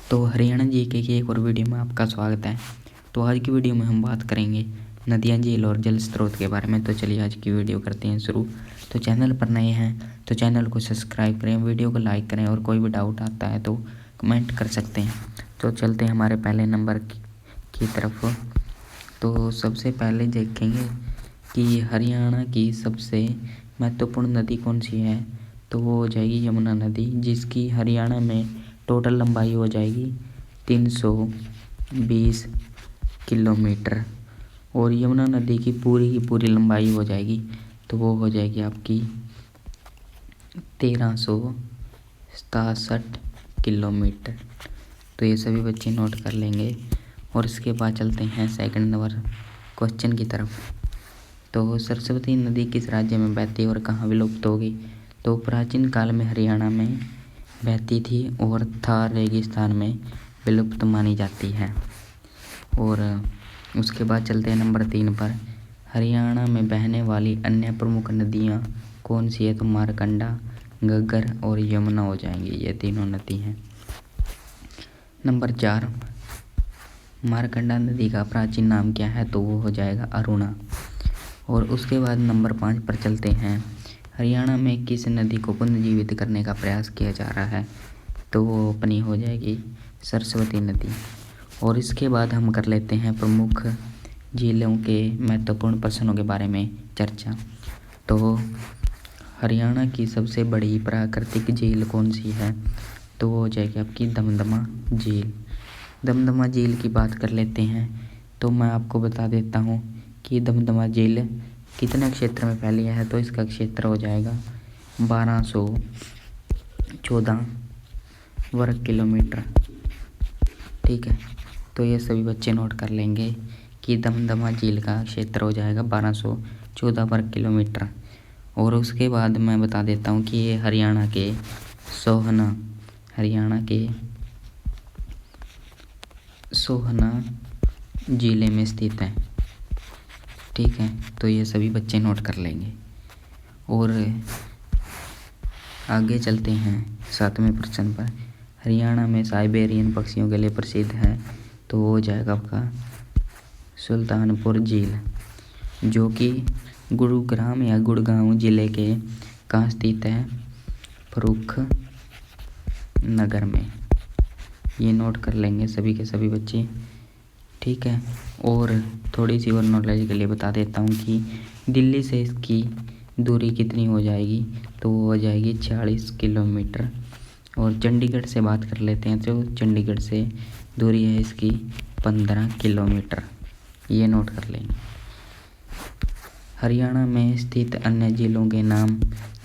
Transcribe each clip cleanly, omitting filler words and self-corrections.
तो हरियाणा जीके की एक और वीडियो में आपका स्वागत है। तो आज की वीडियो में हम बात करेंगे नदियाँ, झील और जल स्रोत के बारे में। तो चलिए आज की वीडियो करते हैं शुरू। तो चैनल पर नए हैं तो चैनल को सब्सक्राइब करें, वीडियो को लाइक करें और कोई भी डाउट आता है तो कमेंट कर सकते हैं। तो चलते हैं हमारे पहले नंबर की तरफ। तो सबसे पहले देखेंगे कि हरियाणा की सबसे महत्वपूर्ण नदी कौन सी है। तो वो हो जाएगी यमुना नदी, जिसकी हरियाणा में टोटल लंबाई हो जाएगी 320 किलोमीटर। और यमुना नदी की पूरी लंबाई हो जाएगी तो वो हो जाएगी आपकी 1367 किलोमीटर। तो ये सभी बच्चे नोट कर लेंगे। और इसके बाद चलते हैं सेकंड नंबर क्वेश्चन की तरफ। तो सरस्वती नदी किस राज्य में बहती और कहाँ विलुप्त हो गई। तो प्राचीन काल में हरियाणा में बहती थी और थार रेगिस्तान में विलुप्त मानी जाती है। और उसके बाद चलते हैं नंबर 3 पर। हरियाणा में बहने वाली अन्य प्रमुख नदियाँ कौन सी है। तो मारकंडा, घग्गर और यमुना हो जाएंगी, ये तीनों नदी हैं। नंबर 4, मारकंडा नदी का प्राचीन नाम क्या है। तो वो हो जाएगा अरुणा। और उसके बाद नंबर 5 पर चलते हैं। हरियाणा में किस नदी को पुनर्जीवित करने का प्रयास किया जा रहा है। तो वो अपनी हो जाएगी सरस्वती नदी। और इसके बाद हम कर लेते हैं प्रमुख झीलों के महत्वपूर्ण प्रश्नों के बारे में चर्चा। तो हरियाणा की सबसे बड़ी प्राकृतिक झील कौन सी है। तो वो हो जाएगी आपकी दमदमा झील। दमदमा झील की बात कर लेते हैं। तो मैं आपको बता देता हूँ कि दमदमा झील कितने क्षेत्र में फैली है। तो इसका क्षेत्र हो जाएगा 1214 वर्ग किलोमीटर। ठीक है, तो ये सभी बच्चे नोट कर लेंगे कि दमदमा झील का क्षेत्र हो जाएगा 1214 वर्ग किलोमीटर। और उसके बाद मैं बता देता हूँ कि ये हरियाणा के सोहना ज़िले में स्थित है। ठीक है, तो ये सभी बच्चे नोट कर लेंगे। और आगे चलते हैं 7वें प्रश्न पर। हरियाणा में साइबेरियन पक्षियों के लिए प्रसिद्ध है। तो वो हो जाएगा आपका सुल्तानपुर झील, जो कि गुरुग्राम या गुड़गांव ज़िले के कहाँ स्थित है, फर्रुख नगर में। ये नोट कर लेंगे सभी के सभी बच्चे। ठीक है, और थोड़ी सी और नॉलेज के लिए बता देता हूँ कि दिल्ली से इसकी दूरी कितनी हो जाएगी। तो वो हो जाएगी 46 किलोमीटर। और चंडीगढ़ से बात कर लेते हैं। तो चंडीगढ़ से दूरी है इसकी 15 किलोमीटर, ये नोट कर लेंगे। हरियाणा में स्थित अन्य झीलों के नाम।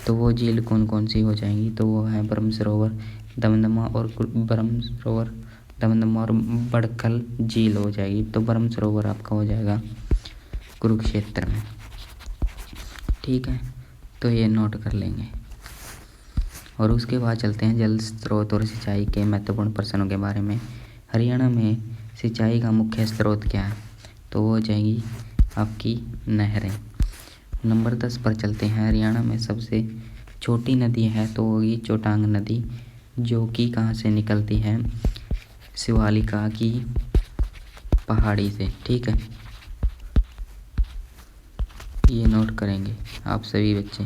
तो वो झील कौन कौन सी हो जाएंगी। तो वो है ब्रह्मसरोवर, दमदमा और बड़खल झील हो जाएगी। तो ब्रह्मसरोवर आपका हो जाएगा कुरुक्षेत्र में। ठीक है, तो ये नोट कर लेंगे। और उसके बाद चलते हैं जल स्रोत और सिंचाई के महत्वपूर्ण प्रश्नों के बारे में। हरियाणा में सिंचाई का मुख्य स्रोत क्या है। तो वो हो जाएगी आपकी नहरें। नंबर 10 पर चलते हैं। हरियाणा में सबसे छोटी नदी है तो होगी चौटांग नदी, जो कि कहाँ से निकलती है, शिवालिका की पहाड़ी से। ठीक है, ये नोट करेंगे आप सभी बच्चे।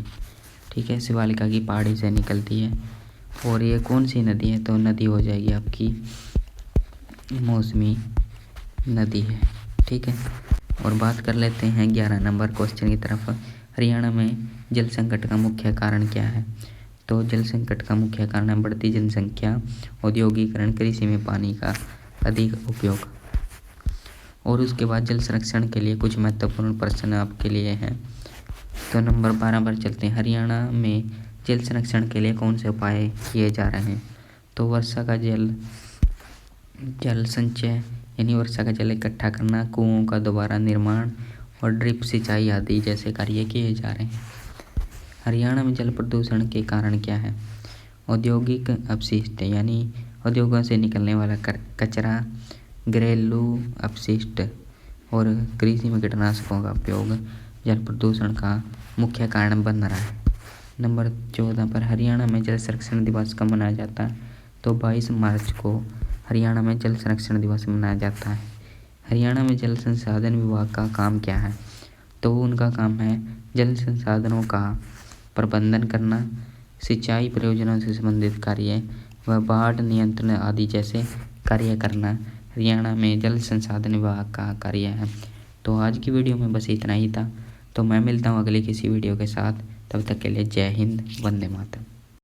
ठीक है, शिवालिका की पहाड़ी से निकलती है। और ये कौन सी नदी है। तो नदी हो जाएगी आपकी मौसमी नदी है। ठीक है, और बात कर लेते हैं 11 नंबर क्वेश्चन की तरफ। हरियाणा में जल संकट का मुख्य कारण क्या है। तो जल संकट का मुख्य कारण है बढ़ती जनसंख्या, औद्योगिकरण, कृषि में पानी का अधिक उपयोग। और उसके बाद जल संरक्षण के लिए कुछ महत्वपूर्ण प्रश्न आपके लिए हैं। तो नंबर 12 पर चलते हैं। हरियाणा में जल संरक्षण के लिए कौन से उपाय किए जा रहे हैं। तो वर्षा का जल संचय यानी वर्षा का जल इकट्ठा करना, कुओं का दोबारा निर्माण और ड्रिप सिंचाई आदि जैसे कार्य किए जा रहे हैं। हरियाणा में जल प्रदूषण के कारण क्या है। औद्योगिक अपशिष्ट यानी उद्योगों से निकलने वाला कचरा, घरेलू अपशिष्ट और कृषि में कीटनाशकों का उपयोग जल प्रदूषण का मुख्य कारण बन रहा है। नंबर 14 पर हरियाणा में जल संरक्षण दिवस कब मनाया जाता है। तो 22 मार्च को हरियाणा में जल संरक्षण दिवस मनाया जाता है। हरियाणा में जल संसाधन विभाग का काम क्या है? तो उनका काम है जल संसाधनों का प्रबंधन करना, सिंचाई परियोजनाओं से संबंधित कार्य व बाढ़ नियंत्रण आदि जैसे कार्य करना हरियाणा में जल संसाधन विभाग का कार्य है। तो आज की वीडियो में बस इतना ही था। तो मैं मिलता हूँ अगले किसी वीडियो के साथ। तब तक के लिए जय हिंद, वंदे मातरम।